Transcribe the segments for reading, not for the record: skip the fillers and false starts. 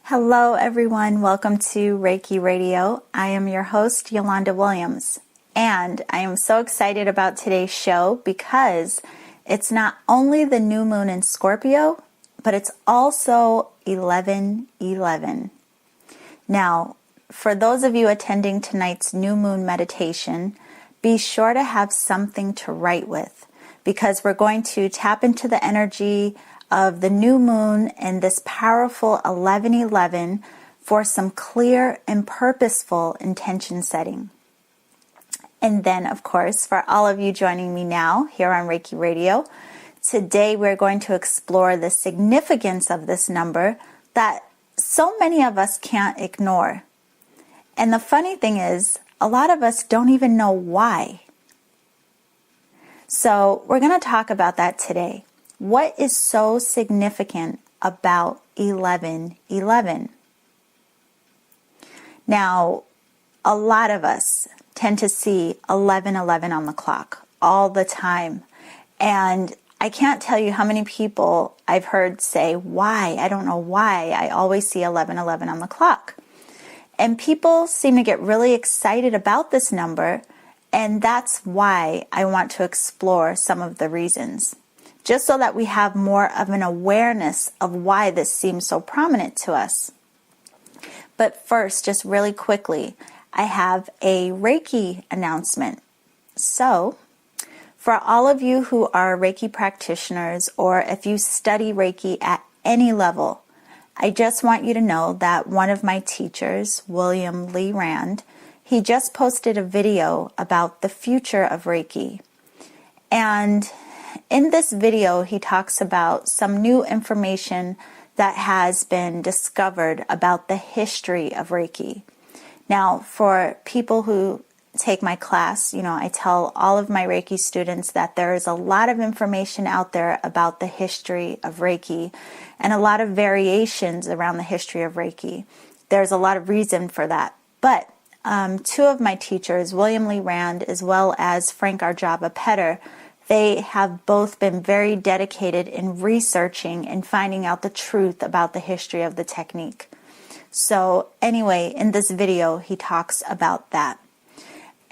Hello everyone, welcome to Reiki Radio. I am your host, Yolanda Williams, and I am so excited about today's show because it's not only the new moon in Scorpio, but it's also 11/11. Now, for those of you attending tonight's new moon meditation, be sure to have something to write with because we're going to tap into the energy of the new moon and this powerful 11/11 for some clear and purposeful intention setting. And then, of course, for all of you joining me now here on Reiki Radio, today we're going to explore the significance of this number that so many of us can't ignore. And the funny thing is, a lot of us don't even know why. So we're going to talk about that today. What is so significant about 11/11? Now, a lot of us tend to see 11/11 on the clock all the time. And I can't tell you how many people I've heard say, why? I don't know why I always see 11/11 on the clock. And people seem to get really excited about this number, and that's why I want to explore some of the reasons, just so that we have more of an awareness of why this seems so prominent to us. But first, just really quickly, I have a Reiki announcement. So, for all of you who are Reiki practitioners, or if you study Reiki at any level, I just want you to know that one of my teachers, William Lee Rand, he just posted a video about the future of Reiki. And in this video, he talks about some new information that has been discovered about the history of Reiki. Now, for people who take my class, I tell all of my Reiki students that there is a lot of information out there about the history of Reiki and a lot of variations around the history of Reiki. There's a lot of reason for that. But two of my teachers, William Lee Rand as well as Frank Arjaba Petter, they have both been very dedicated in researching and finding out the truth about the history of the technique. So anyway, in this video, he talks about that.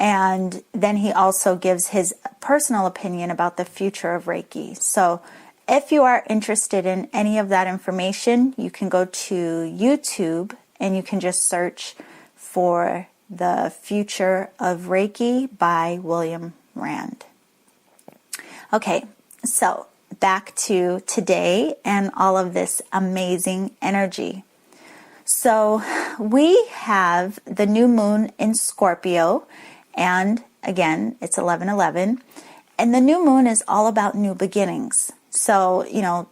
And then he also gives his personal opinion about the future of Reiki. So if you are interested in any of that information, you can go to YouTube and you can just search for The Future of Reiki by William Rand. Okay, so back to today and all of this amazing energy. So we have the new moon in Scorpio, and again, it's 11/11, and the new moon is all about new beginnings. So,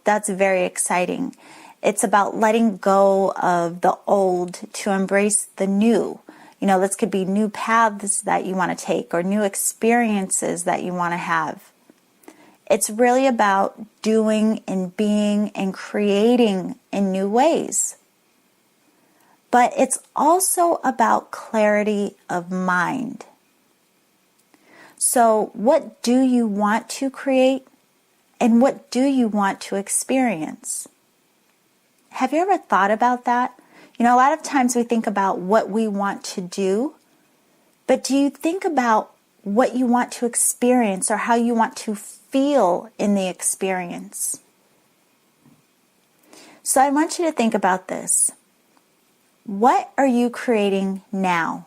that's very exciting. It's about letting go of the old to embrace the new. This could be new paths that you want to take or new experiences that you want to have. It's really about doing and being and creating in new ways. But it's also about clarity of mind. So what do you want to create and what do you want to experience? Have you ever thought about that? A lot of times we think about what we want to do, but do you think about what you want to experience or how you want to feel in the experience? So I want you to think about this. What are you creating now?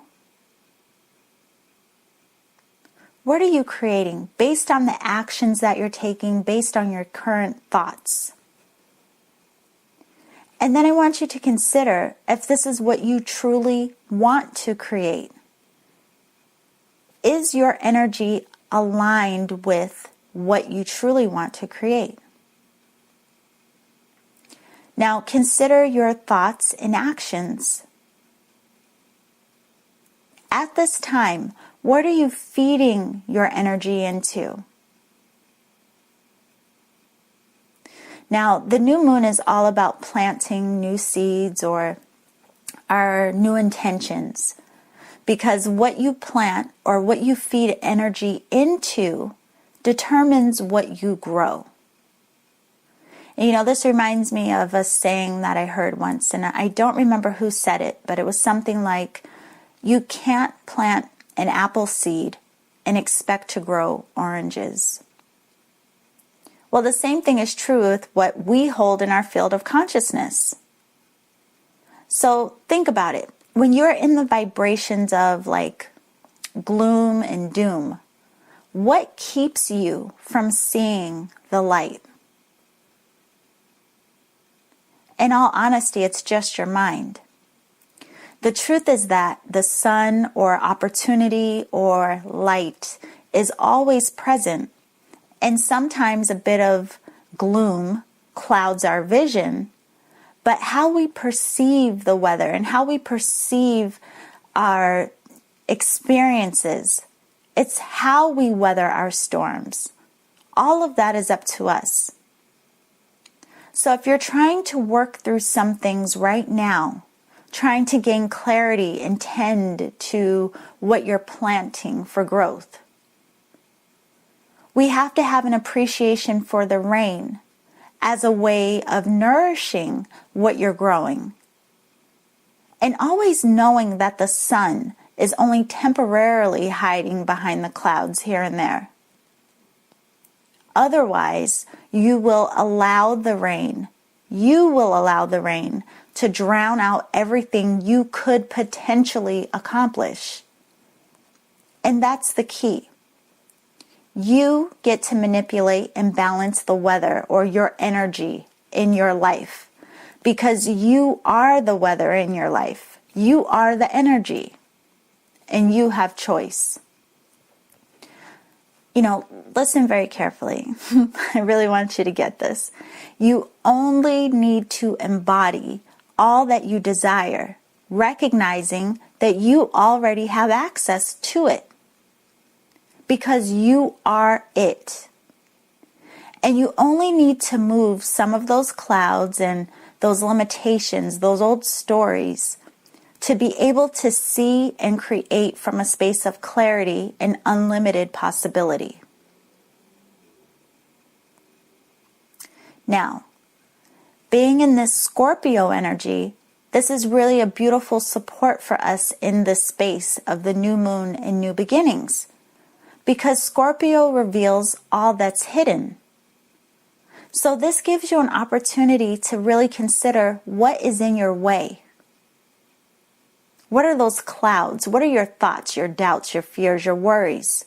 What are you creating based on the actions that you're taking, based on your current thoughts? And then I want you to consider if this is what you truly want to create. Is your energy aligned with what you truly want to create? Now consider your thoughts and actions. At this time, what are you feeding your energy into? Now, the new moon is all about planting new seeds or our new intentions. Because what you plant or what you feed energy into determines what you grow. And, this reminds me of a saying that I heard once, and I don't remember who said it, but it was something like, you can't plant an apple seed and expect to grow oranges. Well, the same thing is true with what we hold in our field of consciousness. So think about it. When you're in the vibrations of like gloom and doom, what keeps you from seeing the light? In all honesty, it's just your mind. The truth is that the sun or opportunity or light is always present, and sometimes a bit of gloom clouds our vision, but how we perceive the weather and how we perceive our experiences, it's how we weather our storms. All of that is up to us. So if you're trying to work through some things right now, trying to gain clarity and tend to what you're planting for growth, we have to have an appreciation for the rain as a way of nourishing what you're growing. And always knowing that the sun is only temporarily hiding behind the clouds here and there. Otherwise, you will allow the rain to drown out everything you could potentially accomplish. And that's the key. You get to manipulate and balance the weather or your energy in your life, because you are the weather in your life. You are the energy, and you have choice. Listen very carefully. I really want you to get this. You only need to embody all that you desire, recognizing that you already have access to it, because you are it. And you only need to move some of those clouds and those limitations, those old stories, to be able to see and create from a space of clarity and unlimited possibility. Now, being in this Scorpio energy, this is really a beautiful support for us in this space of the new moon and new beginnings, because Scorpio reveals all that's hidden. So this gives you an opportunity to really consider what is in your way. What are those clouds? What are your thoughts, your doubts, your fears, your worries?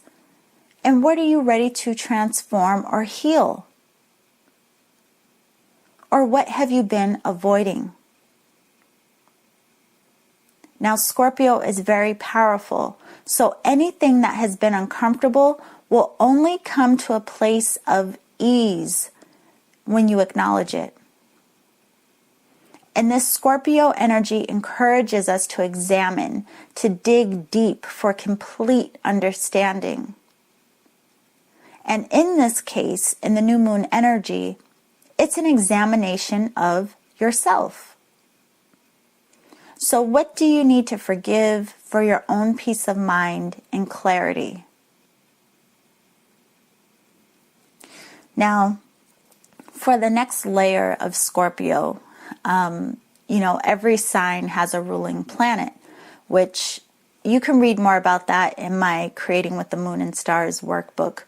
And what are you ready to transform or heal? Or what have you been avoiding? Now, Scorpio is very powerful, so anything that has been uncomfortable will only come to a place of ease when you acknowledge it. And this Scorpio energy encourages us to examine, to dig deep for complete understanding. And in this case, in the new moon energy, it's an examination of yourself. So what do you need to forgive for your own peace of mind and clarity? Now, for the next layer of Scorpio, every sign has a ruling planet, which you can read more about that in my Creating with the Moon and Stars workbook.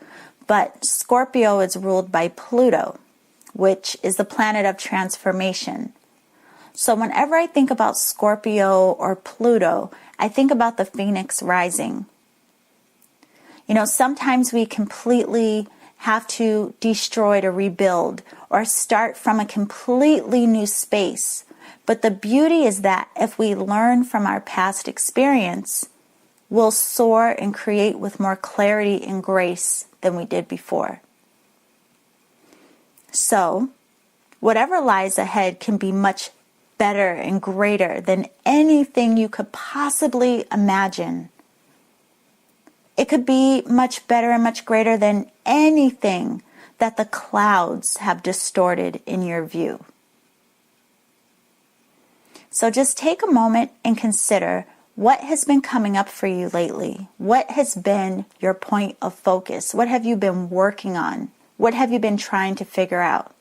But Scorpio is ruled by Pluto, which is the planet of transformation. So whenever I think about Scorpio or Pluto, I think about the phoenix rising. Sometimes we completely have to destroy to rebuild or start from a completely new space. But the beauty is that if we learn from our past experience, we'll soar and create with more clarity and grace than we did before. So, whatever lies ahead can be much better and greater than anything you could possibly imagine. It could be much better and much greater than anything that the clouds have distorted in your view. So just take a moment and consider what has been coming up for you lately. What has been your point of focus? What have you been working on? What have you been trying to figure out?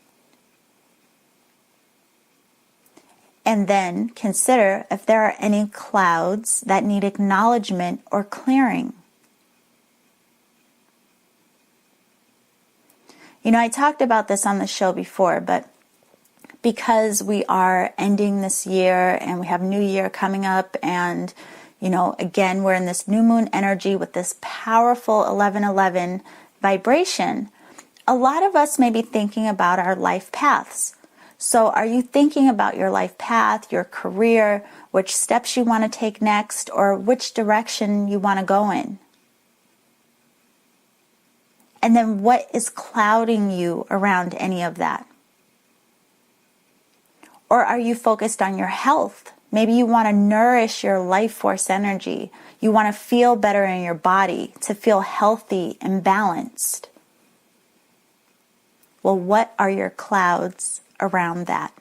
And then consider if there are any clouds that need acknowledgement or clearing. I talked about this on the show before, but because we are ending this year and we have New Year coming up, and again, we're in this new moon energy with this powerful 1111 vibration, a lot of us may be thinking about our life paths. So are you thinking about your life path, your career, which steps you want to take next, or which direction you want to go in? And then what is clouding you around any of that? Or are you focused on your health? Maybe you want to nourish your life force energy. You want to feel better in your body, to feel healthy and balanced. Well, what are your clouds around that?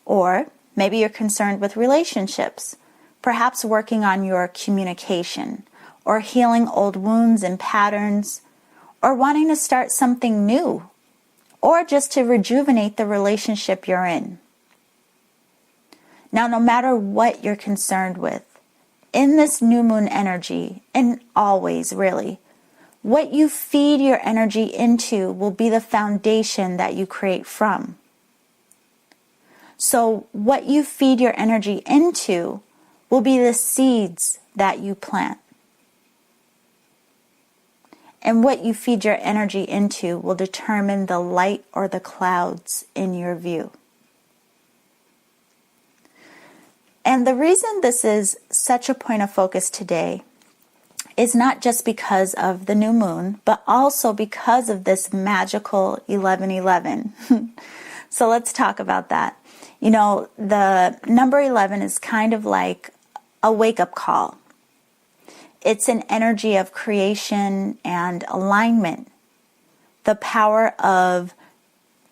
Or maybe you're concerned with relationships, perhaps working on your communication, or healing old wounds and patterns, or wanting to start something new, or just to rejuvenate the relationship you're in. Now, no matter what you're concerned with, in this new moon energy, and always really, what you feed your energy into will be the foundation that you create from. So what you feed your energy into will be the seeds that you plant. And what you feed your energy into will determine the light or the clouds in your view. And the reason this is such a point of focus today is not just because of the new moon, but also because of this magical 1111. So let's talk about that. The number 11 is kind of like a wake-up call. It's an energy of creation and alignment, the power of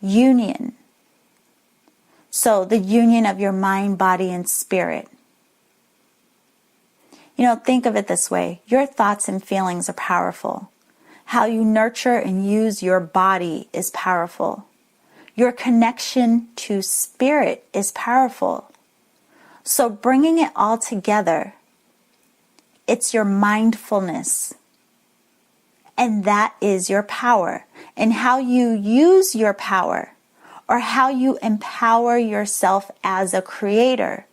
union. So the union of your mind, body, and spirit. Think of it this way. Your thoughts and feelings are powerful. How you nurture and use your body is powerful. Your connection to spirit is powerful. So bringing it all together, it's your mindfulness. And that is your power. And how you use your power, or how you empower yourself as a creator,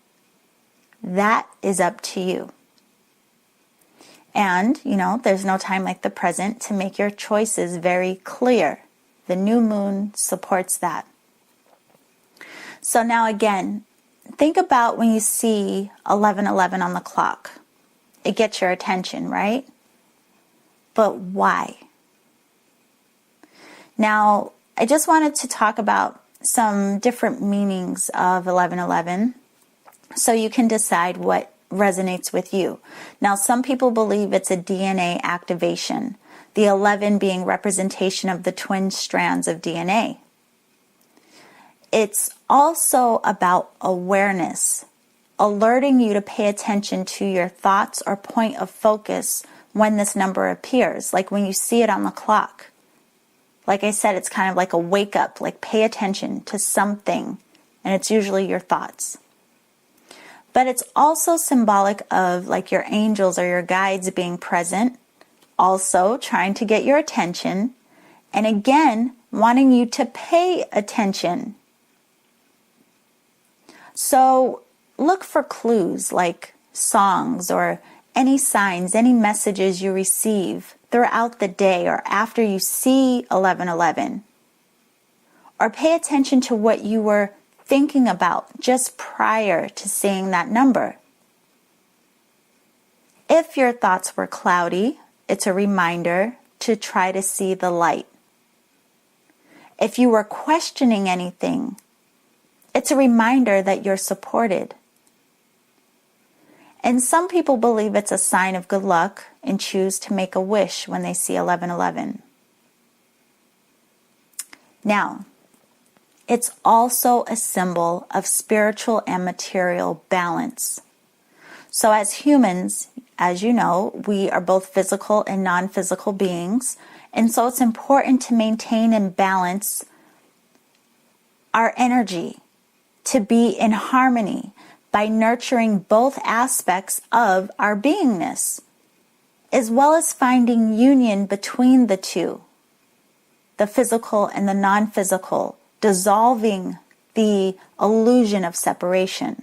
that is up to you. And, there's no time like the present to make your choices very clear. The new moon supports that. So now again, think about when you see 11:11 on the clock. It gets your attention, right? But why? Now, I just wanted to talk about some different meanings of 11:11 so you can decide what resonates with you. Now, some people believe it's a DNA activation, the 11 being representation of the twin strands of DNA. It's also about awareness, alerting you to pay attention to your thoughts or point of focus when this number appears, like when you see it on the clock. Like I said, it's kind of like a wake up, like pay attention to something, and it's usually your thoughts. But it's also symbolic of like your angels or your guides being present, also trying to get your attention, and again, wanting you to pay attention. So look for clues like songs or any signs, any messages you receive throughout the day or after you see 11:11. Or pay attention to what you were thinking about just prior to seeing that number. If your thoughts were cloudy, it's a reminder to try to see the light. If you were questioning anything, it's a reminder that you're supported. And some people believe it's a sign of good luck and choose to make a wish when they see 11:11. Now, it's also a symbol of spiritual and material balance. So as humans, as you know, we are both physical and non-physical beings, and so it's important to maintain and balance. our energy to be in harmony by nurturing both aspects of our beingness, as well as finding union between the two, the physical and the non-physical, dissolving the illusion of separation.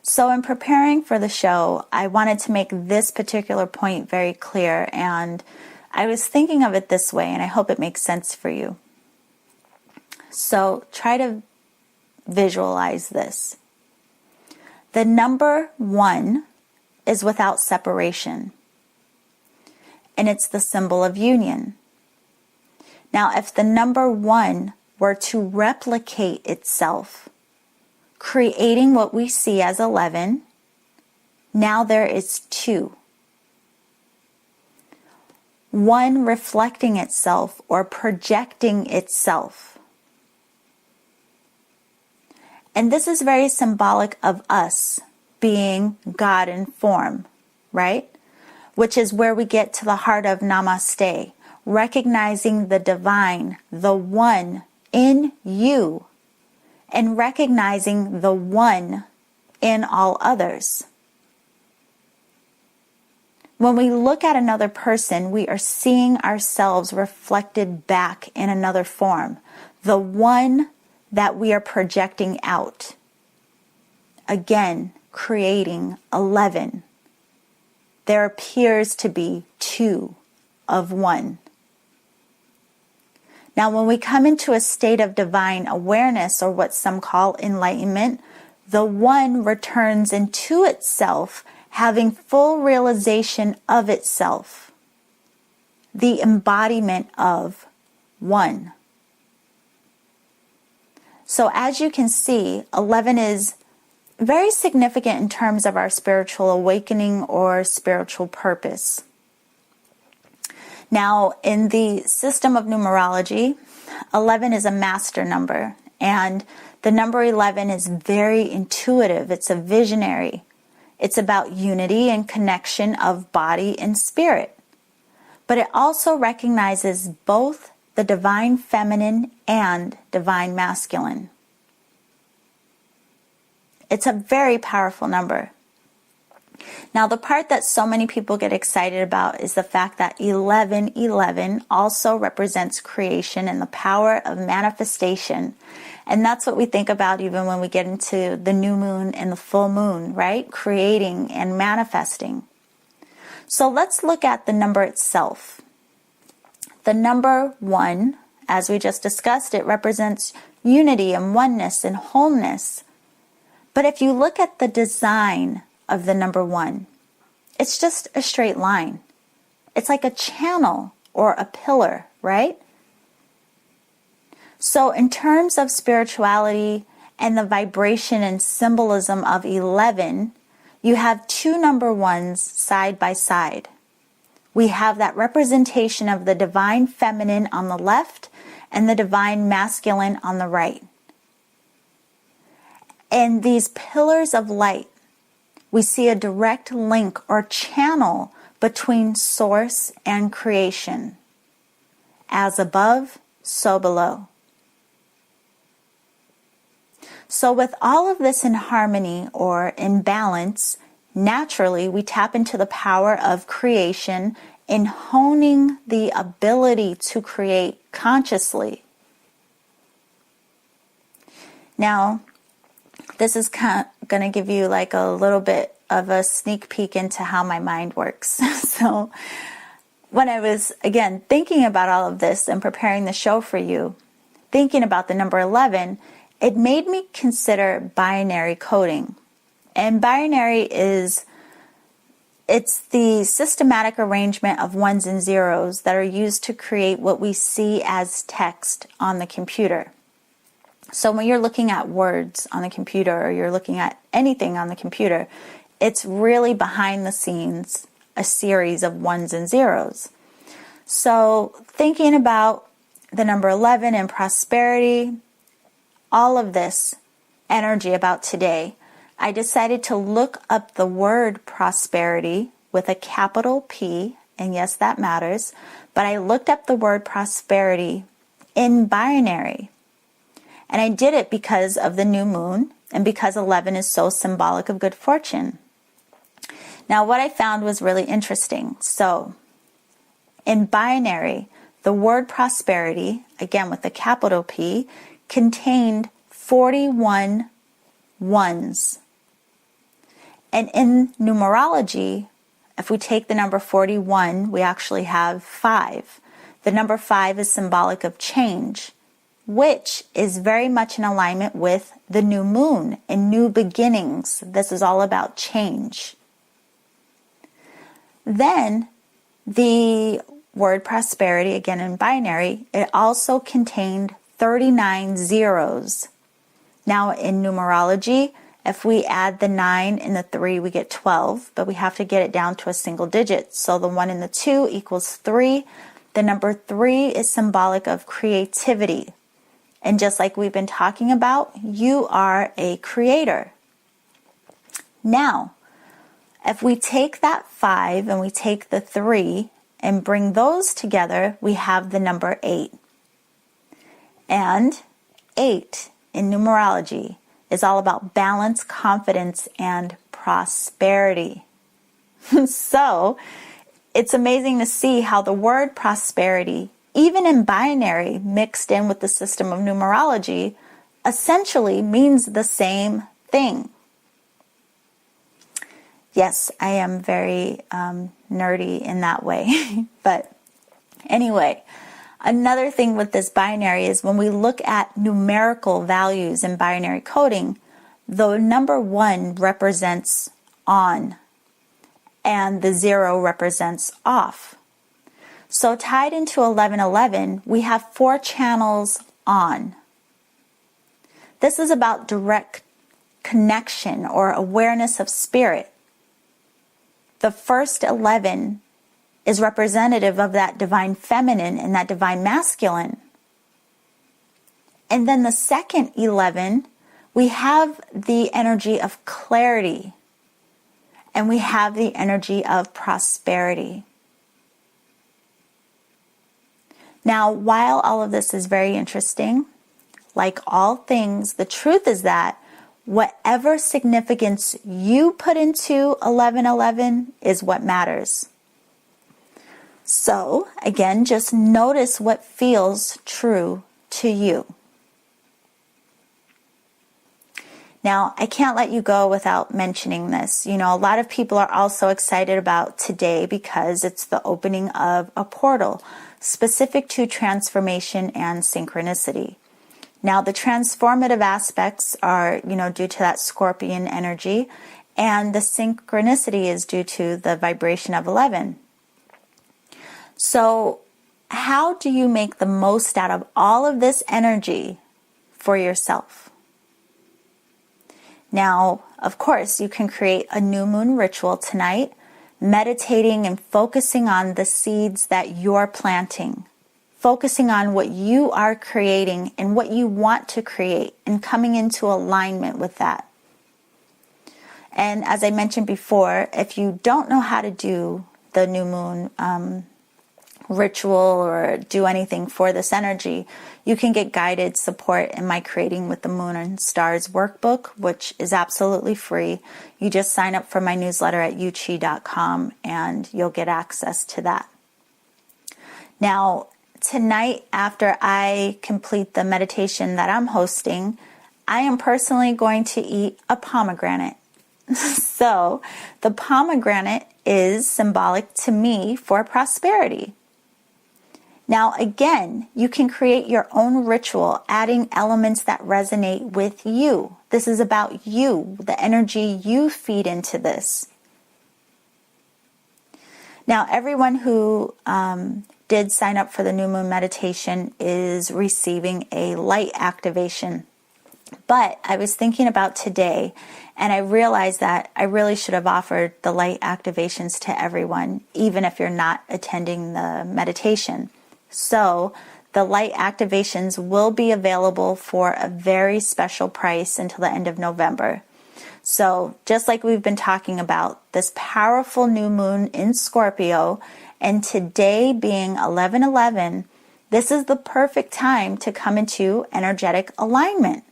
So in preparing for the show, I wanted to make this particular point very clear, and I was thinking of it this way, and I hope it makes sense for you. So try to visualize this. The number 1 is without separation, and it's the symbol of union. Now, if the number 1 were to replicate itself, creating what we see as 11, now there is 2. 1 reflecting itself or projecting itself. And this is very symbolic of us being God in form, right? Which is where we get to the heart of Namaste, recognizing the divine, the one in you, and recognizing the one in all others. When we look at another person, we are seeing ourselves reflected back in another form, the one that we are projecting out. Again, creating 11. There appears to be 2 of 1. Now, when we come into a state of divine awareness, or what some call enlightenment, the 1 returns into itself, having full realization of itself, the embodiment of 1. So as you can see, 11 is very significant in terms of our spiritual awakening or spiritual purpose. Now, in the system of numerology, 11 is a master number, and the number 11 is very intuitive. It's a visionary. It's about unity and connection of body and spirit. But it also recognizes both the divine feminine and divine masculine. It's a very powerful number. Now, the part that so many people get excited about is the fact that 1111 also represents creation and the power of manifestation. And that's what we think about even when we get into the new moon and the full moon, right? Creating and manifesting. So let's look at the number itself. The number 1, as we just discussed, it represents unity and oneness and wholeness. But if you look at the design of the number 1, it's just a straight line. It's like a channel or a pillar, right? So in terms of spirituality and the vibration and symbolism of 11, you have 2 number 1s side by side. We have that representation of the divine feminine on the left and the divine masculine on the right. And these pillars of light, we see a direct link or channel between source and creation. As above, so below. So with all of this in harmony or in balance, naturally we tap into the power of creation in honing the ability to create consciously. Now, this is going to give you like a little bit of a sneak peek into how my mind works. So when I was, again, thinking about all of this and preparing the show for you, thinking about the number 11, it made me consider binary coding. And binary it's the systematic arrangement of ones and zeros that are used to create what we see as text on the computer. So when you're looking at words on the computer, or you're looking at anything on the computer, it's really behind the scenes a series of ones and zeros. So thinking about the number 11 and prosperity, all of this energy about today, I decided to look up the word prosperity with a capital P, and yes, that matters, but I looked up the word prosperity in binary. And I did it because of the new moon and because 11 is so symbolic of good fortune. Now, what I found was really interesting. So, in binary, the word prosperity, again with the capital P, contained 41 ones. And in numerology, if we take the number 41, we actually have 5. The number 5 is symbolic of change, which is very much in alignment with the new moon and new beginnings. This is all about change. Then the word prosperity, again in binary, it also contained 39 zeros. Now in numerology, if we add the 9 and the 3, we get 12, but we have to get it down to a single digit. So the 1 and the 2 equals 3. The number 3 is symbolic of creativity. And just like we've been talking about, you are a creator. Now, if we take that 5 and we take the 3 and bring those together, we have the number 8. And 8 in numerology is all about balance, confidence, and prosperity. So, it's amazing to see how the word prosperity, even in binary mixed in with the system of numerology, essentially means the same thing. Yes, I am very nerdy in that way. But anyway, another thing with this binary is when we look at numerical values in binary coding, the number 1 represents on and the 0 represents off. So tied into 1111, we have 4 channels on. This is about direct connection or awareness of spirit. The first 11 is representative of that divine feminine and that divine masculine. And then the second 11, we have the energy of clarity and we have the energy of prosperity. Now, while all of this is very interesting, like all things, the truth is that whatever significance you put into 1111 is what matters. So, again, just notice what feels true to you. Now, I can't let you go without mentioning this. You know, a lot of people are also excited about today because it's the opening of a portal specific to transformation and synchronicity. Now, the transformative aspects are, due to that Scorpion energy, and the synchronicity is due to the vibration of 11. So, how do you make the most out of all of this energy for yourself? Now, of course, you can create a new moon ritual tonight, meditating and focusing on the seeds that you're planting. Focusing on what you are creating and what you want to create and coming into alignment with that. And as I mentioned before, if you don't know how to do the new moon ritual or do anything for this energy, you can get guided support in my Creating with the Moon and Stars workbook, which is absolutely free. You just sign up for my newsletter at uchi.com and you'll get access to that. Now, tonight, after I complete the meditation that I'm hosting, I am personally going to eat a pomegranate. So, the pomegranate is symbolic to me for prosperity. Now, again, you can create your own ritual, adding elements that resonate with you. This is about you, the energy you feed into this. Now, everyone who did sign up for the new moon meditation is receiving a light activation. But I was thinking about today, and I realized that I really should have offered the light activations to everyone, even if you're not attending the meditation. So the light activations will be available for a very special price until the end of November. So just like we've been talking about, this powerful new moon in Scorpio, and today being 11/11, this is the perfect time to come into energetic alignment.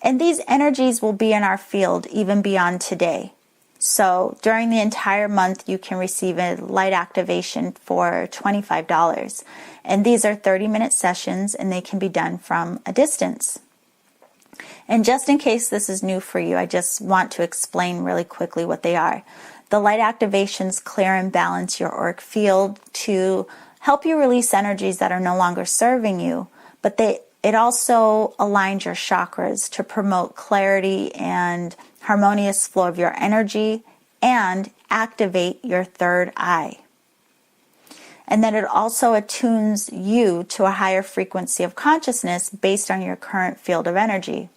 And these energies will be in our field even beyond today. So during the entire month, you can receive a light activation for $25. And these are 30-minute sessions, and they can be done from a distance. And just in case this is new for you, I just want to explain really quickly what they are. The light activations clear and balance your auric field to help you release energies that are no longer serving you, but it also aligns your chakras to promote clarity and harmonious flow of your energy and activate your third eye. And then it also attunes you to a higher frequency of consciousness based on your current field of energy.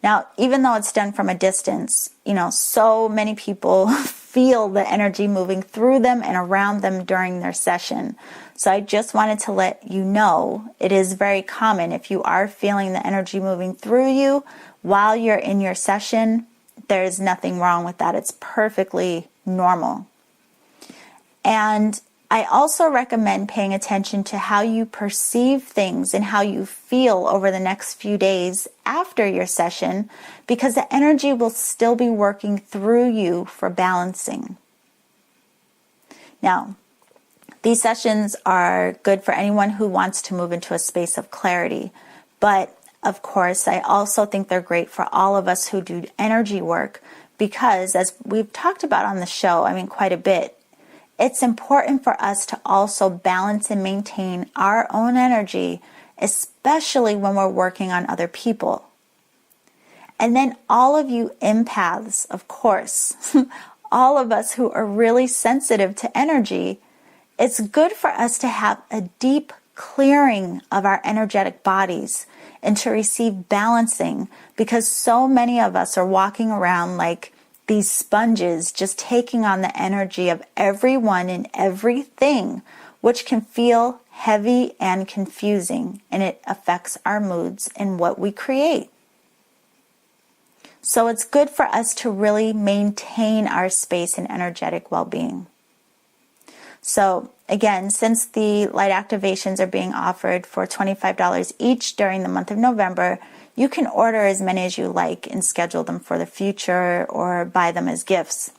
Now, even though it's done from a distance, so many people feel the energy moving through them and around them during their session. So I just wanted to let you know it is very common if you are feeling the energy moving through you while you're in your session. There is nothing wrong with that. It's perfectly normal. And I also recommend paying attention to how you perceive things and how you feel over the next few days after your session, because the energy will still be working through you for balancing. Now, these sessions are good for anyone who wants to move into a space of clarity, but of course, I also think they're great for all of us who do energy work, because as we've talked about on the show, quite a bit, it's important for us to also balance and maintain our own energy, especially when we're working on other people. And then all of you empaths, of course, all of us who are really sensitive to energy, it's good for us to have a deep clearing of our energetic bodies and to receive balancing, because so many of us are walking around like these sponges, just taking on the energy of everyone and everything, which can feel heavy and confusing, and it affects our moods and what we create. So it's good for us to really maintain our space and energetic well-being. So again, since the light activations are being offered for $25 each during the month of November, you can order as many as you like and schedule them for the future or buy them as gifts.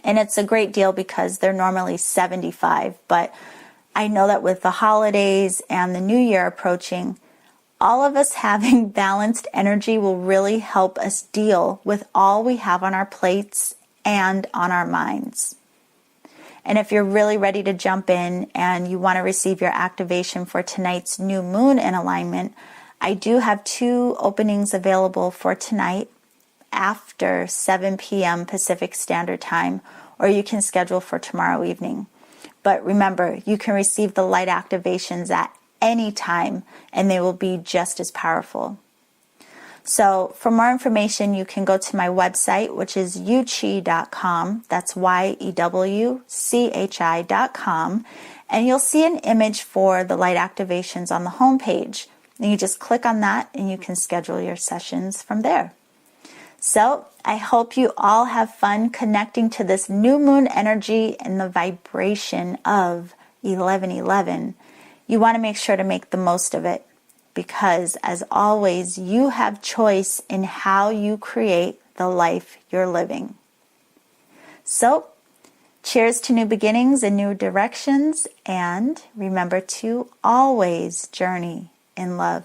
And it's a great deal because they're normally $75, but I know that with the holidays and the new year approaching, all of us having balanced energy will really help us deal with all we have on our plates and on our minds. And if you're really ready to jump in and you want to receive your activation for tonight's new moon in alignment, I do have 2 openings available for tonight after 7 p.m. Pacific Standard Time, or you can schedule for tomorrow evening. But remember, you can receive the light activations at any time, and they will be just as powerful. So for more information, you can go to my website, which is yewchi.com. That's YEWCHI.com. And you'll see an image for the light activations on the homepage. And you just click on that and you can schedule your sessions from there. So I hope you all have fun connecting to this new moon energy and the vibration of 1111. You want to make sure to make the most of it, because as always, you have choice in how you create the life you're living. So, cheers to new beginnings and new directions, and remember to always journey in love.